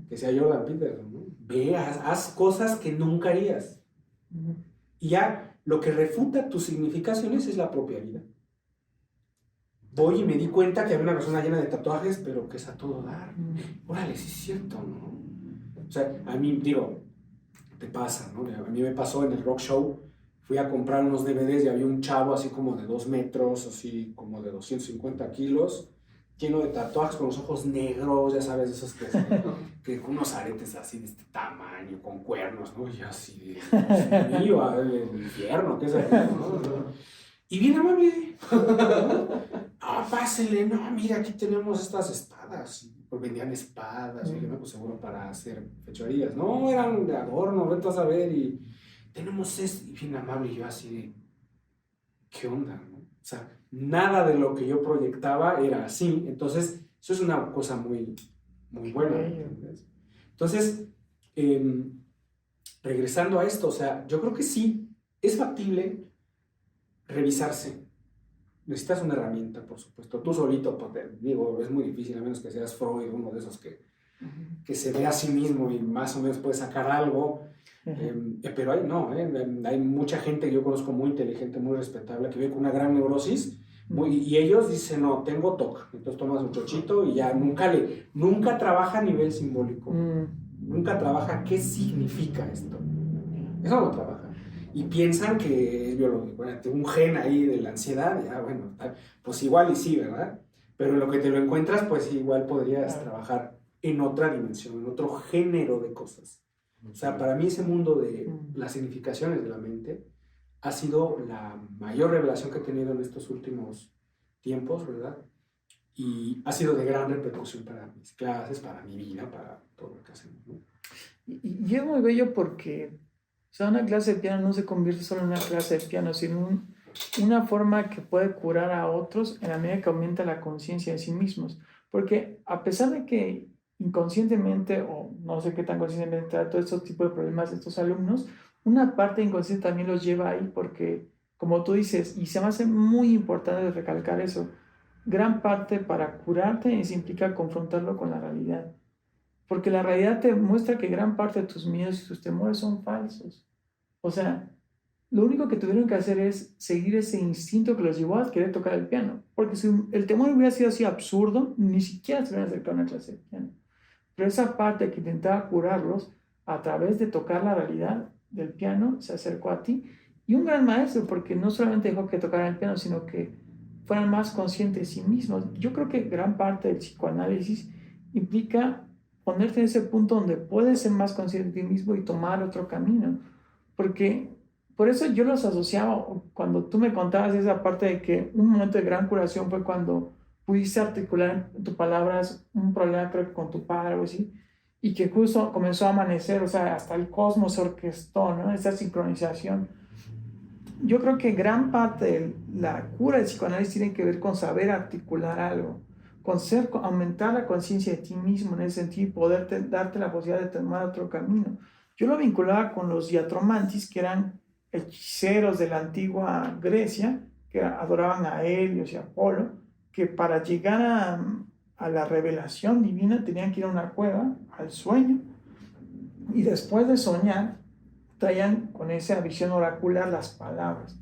que sea Jordan Peterson, ¿no? Ve, haz cosas que nunca harías. Y ya, lo que refuta tus significaciones es la propia vida. Voy y me di cuenta que había una persona llena de tatuajes, pero que es a todo dar. Órale, sí es cierto, ¿no? O sea, a mí, digo, te pasa, ¿no? A mí me pasó en el rock show, fui a comprar unos DVDs y había un chavo así como de 2 metros, así como de 250 kilos, lleno de tatuajes con los ojos negros, ya sabes, esos que con unos aretes así de este tamaño, con cuernos, ¿no? Y así, Dios mío, el infierno, ¿qué es aquí, no? Y bien amable. Ah, pásele, no, mira, aquí tenemos estas espadas. Pues vendían espadas, y yo, pues seguro para hacer fechorías. No, eran de adorno, vete a saber, y tenemos esto, y bien amable, y yo así de, ¿qué onda, no? O sea, nada de lo que yo proyectaba era así. Entonces, eso es una cosa muy, muy buena, ¿entiendes? Entonces, regresando a esto, o sea, yo creo que sí, es factible revisarse. Necesitas una herramienta, por supuesto. Tú solito, digo, es muy difícil, a menos que seas Freud, uno de esos que se ve a sí mismo y más o menos puede sacar algo. Pero hay mucha gente que yo conozco muy inteligente, muy respetable, que vive con una gran neurosis, y ellos dicen, no, tengo TOC. Entonces tomas un chochito y ya nunca trabaja a nivel simbólico. Nunca trabaja qué significa esto. Eso no trabaja. Y piensan que es biológico. Bueno, tengo un gen ahí de la ansiedad, ya bueno, pues igual y sí, ¿verdad? Pero en lo que te lo encuentras, pues igual podrías trabajar en otra dimensión, en otro género de cosas. O sea, para mí ese mundo de las significaciones de la mente ha sido la mayor revelación que he tenido en estos últimos tiempos, ¿verdad? Y ha sido de gran repercusión para mis clases, para mi vida, para todo lo que hacemos, ¿no? Y es muy bello porque, o sea, una clase de piano no se convierte solo en una clase de piano, sino una forma que puede curar a otros en la medida que aumenta la conciencia de sí mismos. Porque a pesar de que inconscientemente, o no sé qué tan conscientemente, a todos estos tipos de problemas de estos alumnos, una parte inconsciente también los lleva ahí porque, como tú dices, y se me hace muy importante recalcar eso, gran parte para curarte implica confrontarlo con la realidad. Porque la realidad te muestra que gran parte de tus miedos y tus temores son falsos. O sea, lo único que tuvieron que hacer es seguir ese instinto que los llevó a querer tocar el piano. Porque si el temor hubiera sido así absurdo, ni siquiera se hubieran acercado a una clase de piano. Pero esa parte que intentaba curarlos a través de tocar la realidad del piano se acercó a ti. Y un gran maestro, porque no solamente dejó que tocaran el piano, sino que fueran más conscientes de sí mismos. Yo creo que gran parte del psicoanálisis implica ponerte en ese punto donde puedes ser más consciente de ti mismo y tomar otro camino. Porque por eso yo los asociaba, cuando tú me contabas esa parte de que un momento de gran curación fue cuando pudiste articular en tus palabras un problema, creo que con tu padre o así, y que justo comenzó a amanecer, o sea, hasta el cosmos se orquestó, ¿no? Esa sincronización. Yo creo que gran parte de la cura del psicoanálisis tiene que ver con saber articular algo, con aumentar la conciencia de ti mismo en ese sentido y poder darte la posibilidad de tomar otro camino. Yo lo vinculaba con los diatromantis, que eran hechiceros de la antigua Grecia, que adoraban a Helios y a Apolo, que para llegar a la revelación divina tenían que ir a una cueva, al sueño, y después de soñar, traían con esa visión oracular las palabras,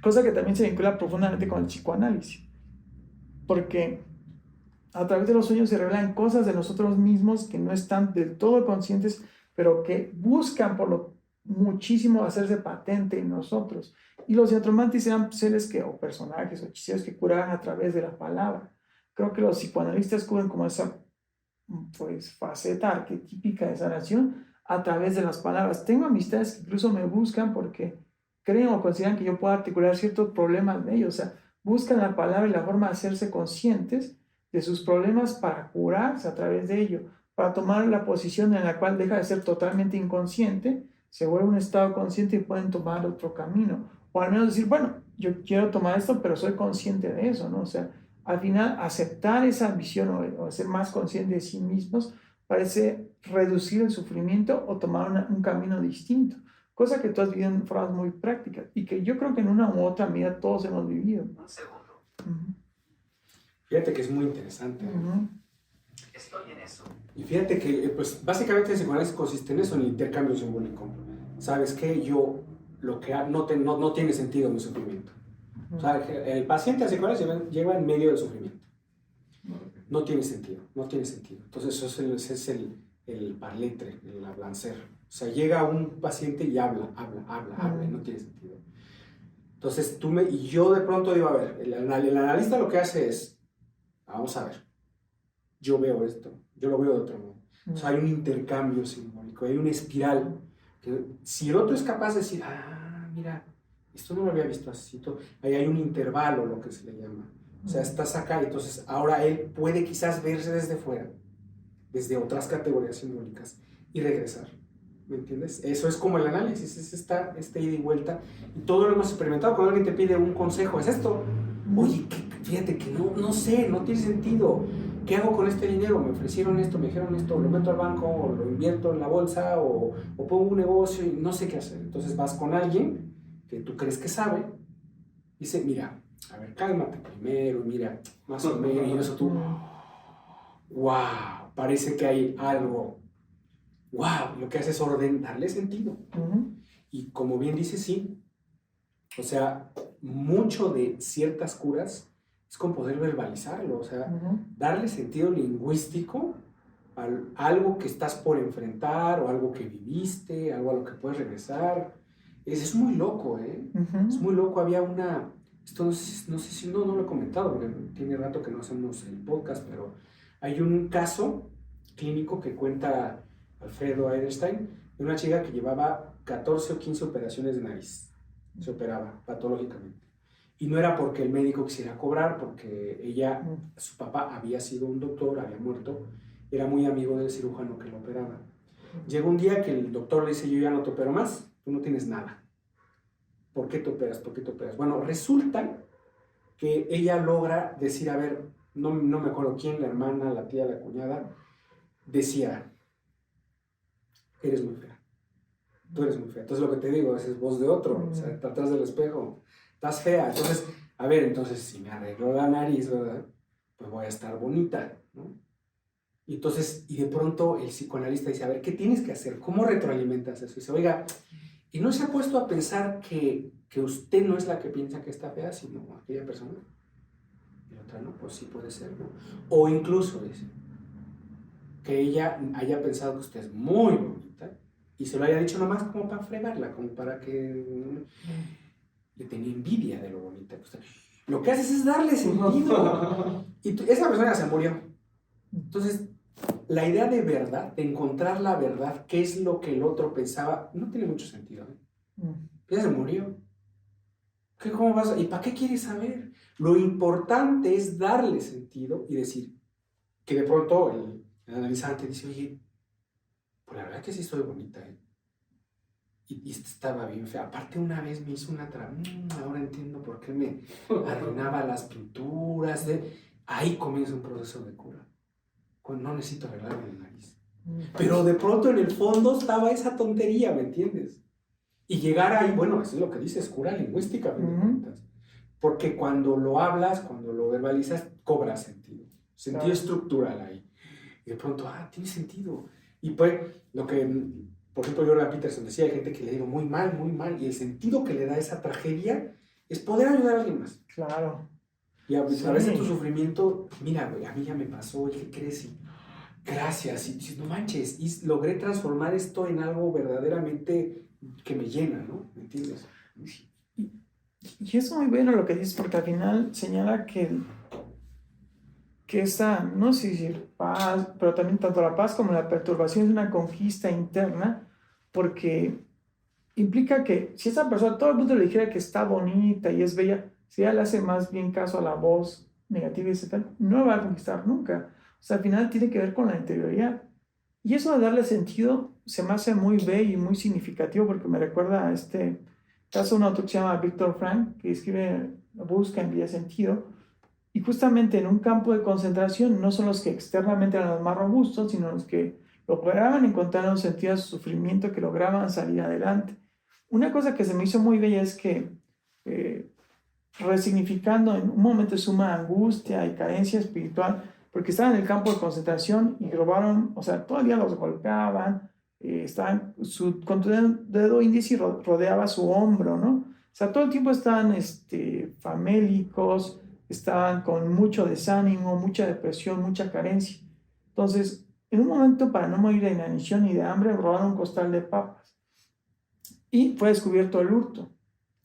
cosa que también se vincula profundamente con el psicoanálisis, porque a través de los sueños se revelan cosas de nosotros mismos que no están del todo conscientes, pero que buscan por lo muchísimo hacerse patente en nosotros. Y los diatromantis eran seres o personajes o hechiceros que curaban a través de la palabra. Creo que los psicoanalistas cubren como esa faceta arquetípica de sanación a través de las palabras. Tengo amistades que incluso me buscan porque creen o consideran que yo puedo articular ciertos problemas de ellos. O sea, buscan la palabra y la forma de hacerse conscientes de sus problemas para curarse a través de ello, para tomar la posición en la cual deja de ser totalmente inconsciente, se vuelve un estado consciente y pueden tomar otro camino. O al menos decir, bueno, yo quiero tomar esto, pero soy consciente de eso, ¿no? O sea, al final aceptar esa visión o ser más consciente de sí mismos parece reducir el sufrimiento o tomar un camino distinto, cosa que tú has vivido en formas muy prácticas y que yo creo que en una u otra medida todos hemos vivido. Un segundo. Fíjate que es muy interesante. Uh-huh. Estoy en eso. Y fíjate que, pues, básicamente el psicoanálisis consiste en eso, en el intercambio simbólico. ¿Sabes qué? Yo, lo que no tiene sentido mi sufrimiento. O sea, el paciente al psicoanálisis lleva en medio del sufrimiento. No tiene sentido, no tiene sentido. Entonces, ese es el parletre, el hablancer. O sea, llega un paciente y habla, y no tiene sentido. Entonces, y yo de pronto digo, a ver, el analista lo que hace es, vamos a ver, yo veo esto, yo lo veo de otro modo. O sea, hay un intercambio simbólico, hay una espiral. Que, si el otro es capaz de decir, mira, esto no lo había visto así, ahí hay un intervalo, lo que se le llama. O sea, estás acá, entonces ahora él puede quizás verse desde fuera, desde otras categorías simbólicas, y regresar. ¿Me entiendes? Eso es como el análisis, es esta ida y vuelta. Y todo lo hemos experimentado. Cuando alguien te pide un consejo, es esto. Oye, fíjate que no sé, no tiene sentido. ¿Qué hago con este dinero? Me ofrecieron esto, me dijeron esto, lo meto al banco, o lo invierto en la bolsa, o pongo un negocio y no sé qué hacer. Entonces vas con alguien que tú crees que sabe, y dice, mira, a ver, cálmate primero, mira, más o menos, y eso tú, wow, parece que hay algo. Wow, lo que hace es darle sentido. Y como bien dice, sí, o sea, mucho de ciertas curas es con poder verbalizarlo, o sea, darle sentido lingüístico a algo que estás por enfrentar o algo que viviste, algo a lo que puedes regresar. Es muy loco, ¿eh? Es muy loco. Había esto no sé si no lo he comentado porque tiene rato que no hacemos el podcast, pero hay un caso clínico que cuenta Alfredo Eiderstein, de una chica que llevaba 14 o 15 operaciones de nariz. Se operaba patológicamente. Y no era porque el médico quisiera cobrar, porque su papá había sido un doctor, había muerto, era muy amigo del cirujano que lo operaba. Llegó un día que el doctor le dice, yo ya no te opero más, tú no tienes nada. ¿Por qué te operas? ¿Por qué te operas? Bueno, resulta que ella logra decir, a ver, no me acuerdo quién, la hermana, la tía, la cuñada, decía, eres muy fea. Tú eres muy fea. Entonces lo que te digo es voz de otro, o sea, está atrás del espejo. Estás fea. Entonces, a ver, si me arreglo la nariz, ¿verdad? Pues voy a estar bonita, ¿no? Y entonces, y de pronto el psicoanalista dice, a ver, ¿qué tienes que hacer? ¿Cómo retroalimentas eso? Y dice, oiga, ¿y no se ha puesto a pensar que usted no es la que piensa que está fea, sino aquella persona? Y la otra, no, pues sí puede ser, ¿no? O incluso, dice, que ella haya pensado que usted es muy bonita y se lo haya dicho nomás como para fregarla, como para que le tenía envidia de lo bonita que usted. Lo que haces es darle sentido. Y esa persona se murió. Entonces, la idea de verdad, de encontrar la verdad, qué es lo que el otro pensaba, no tiene mucho sentido. Ella se murió. ¿Cómo vas ¿Y para qué quieres saber? Lo importante es darle sentido y decir que de pronto el analizante dice, oye, pues la verdad que sí estoy bonita, ¿eh? Y estaba bien fea. Aparte una vez me hizo una ahora entiendo por qué me arruinaba las pinturas. Ahí comienza un proceso de cura. No necesito arreglarme la nariz. Pero de pronto en el fondo estaba esa tontería, ¿me entiendes? Y llegar ahí, bueno, eso es lo que dices, cura lingüística, porque cuando lo hablas, cuando lo verbalizas, cobra sentido. Sentido estructural ahí. Y de pronto, tiene sentido. Y pues, lo que, por ejemplo, Jordan Peterson decía, hay gente que le digo muy mal, y el sentido que le da esa tragedia es poder ayudar a alguien más. Claro. Y a través de tu sufrimiento, mira, güey, a mí ya me pasó, ¿qué crees? Y gracias, y no manches, y logré transformar esto en algo verdaderamente que me llena, ¿no? ¿Me entiendes? Y es muy bueno lo que dices, porque al final señala que esta, no sé si paz, pero también tanto la paz como la perturbación es una conquista interna, porque implica que si esa persona, todo el mundo le dijera que está bonita y es bella, si ella le hace más bien caso a la voz negativa y etc., no la va a conquistar nunca. O sea, al final tiene que ver con la interioridad. Y eso de darle sentido se me hace muy bello y muy significativo, porque me recuerda a este caso de un autor que se llama Viktor Frankl, que escribe Busca en vida sentido. Y justamente en un campo de concentración no son los que externamente eran los más robustos, sino los que lograban encontrar un sentido a su sufrimiento, que lograban salir adelante. Una cosa que se me hizo muy bella es que, resignificando en un momento de suma angustia y carencia espiritual, porque estaban en el campo de concentración y robaron, o sea, todo el día los golpeaban, con tu dedo índice rodeaba su hombro, ¿no? O sea, todo el tiempo estaban famélicos, estaban con mucho desánimo, mucha depresión, mucha carencia. Entonces, en un momento, para no morir de inanición ni de hambre, robaron un costal de papas y fue descubierto el hurto.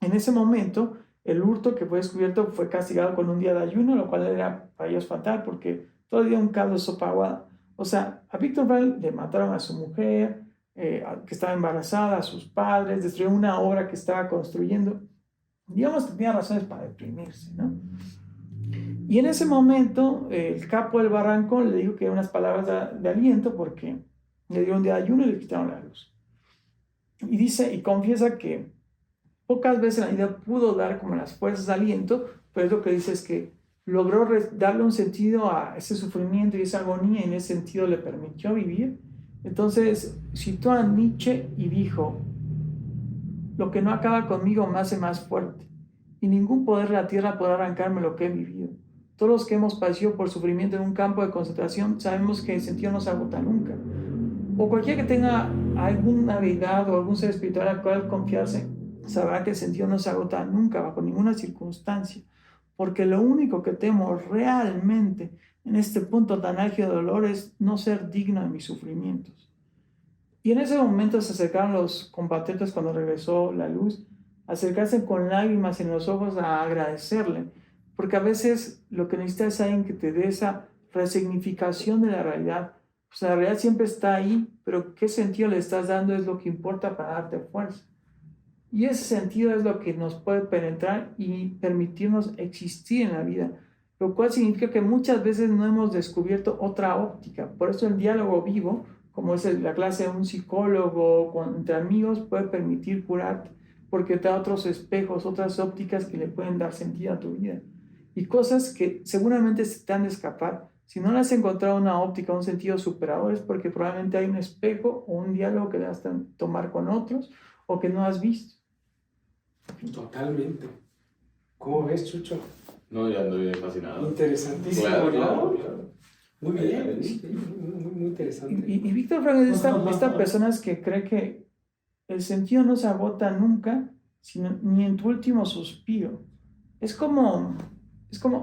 En ese momento, el hurto que fue descubierto fue castigado con un día de ayuno, lo cual era para ellos fatal porque todo el día un caldo de sopa aguada. O sea, a Víctor Frank le mataron a su mujer, que estaba embarazada, a sus padres, destruyeron una obra que estaba construyendo. Digamos que tenía razones para deprimirse, ¿no? Y en ese momento, el capo del barranco le dijo que unas palabras de aliento porque le dio un día de ayuno y le quitaron la luz. Y dice y confiesa que pocas veces en la vida pudo dar como las fuerzas de aliento, pero es lo que dice es que logró darle un sentido a ese sufrimiento y esa agonía, y en ese sentido le permitió vivir. Entonces citó a Nietzsche y dijo: lo que no acaba conmigo me hace más fuerte, y ningún poder de la tierra podrá arrancarme lo que he vivido. Todos los que hemos padecido por sufrimiento en un campo de concentración sabemos que el sentido no se agota nunca. O cualquiera que tenga alguna deidad o algún ser espiritual al cual confiarse, sabrá que el sentido no se agota nunca, bajo ninguna circunstancia, porque lo único que temo realmente en este punto tan álgido de dolor es no ser digno de mis sufrimientos. Y en ese momento se acercaron los combatentes cuando regresó la luz, acercarse con lágrimas en los ojos a agradecerle, porque a veces lo que necesitas es alguien que te dé esa resignificación de la realidad. Pues la realidad siempre está ahí, pero qué sentido le estás dando es lo que importa para darte fuerza. Y ese sentido es lo que nos puede penetrar y permitirnos existir en la vida, lo cual significa que muchas veces no hemos descubierto otra óptica. Por eso el diálogo vivo, como es la clase de un psicólogo entre amigos, puede permitir curarte, porque te da otros espejos, otras ópticas que le pueden dar sentido a tu vida. Y cosas que seguramente se te han de escapar. Si no le has encontrado una óptica, un sentido superador, es porque probablemente hay un espejo o un diálogo que debas tomar con otros o que no has visto. Totalmente. ¿Cómo ves, Chucho? No, ya ando fascinado. Interesantísimo. Claro. Muy bien, muy interesante. Y Víctor Frank es esta persona que cree que el sentido no se agota nunca, ni en tu último suspiro. Es como,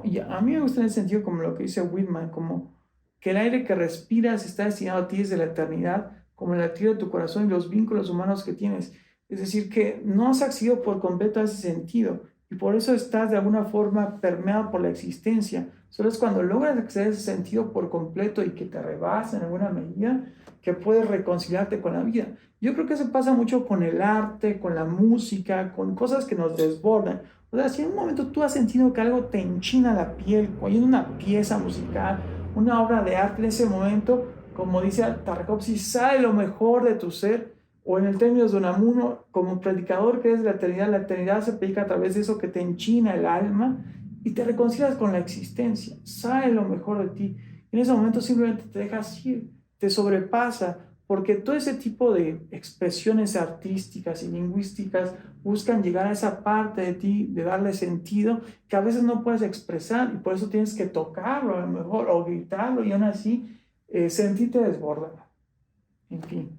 y a mí me gusta en el sentido como lo que dice Whitman, como que el aire que respiras está destinado a ti desde la eternidad, como el latido de tu corazón y los vínculos humanos que tienes. Es decir, que no has accedido por completo a ese sentido y por eso estás de alguna forma permeado por la existencia. Solo es cuando logras acceder a ese sentido por completo y que te rebasa en alguna medida que puedes reconciliarte con la vida. Yo creo que eso pasa mucho con el arte, con la música, con cosas que nos desbordan. O sea, si en un momento tú has sentido que algo te enchina la piel, oyendo una pieza musical, una obra de arte, en ese momento, como dice Tarkovsky, sale lo mejor de tu ser. O en el término de Unamuno, como predicador que es la eternidad se predica a través de eso que te enchina el alma y te reconcilias con la existencia, sale lo mejor de ti. En ese momento simplemente te dejas ir, te sobrepasa, porque todo ese tipo de expresiones artísticas y lingüísticas buscan llegar a esa parte de ti, de darle sentido, que a veces no puedes expresar y por eso tienes que tocarlo a lo mejor o gritarlo y aún así sentirte desbordado. En fin.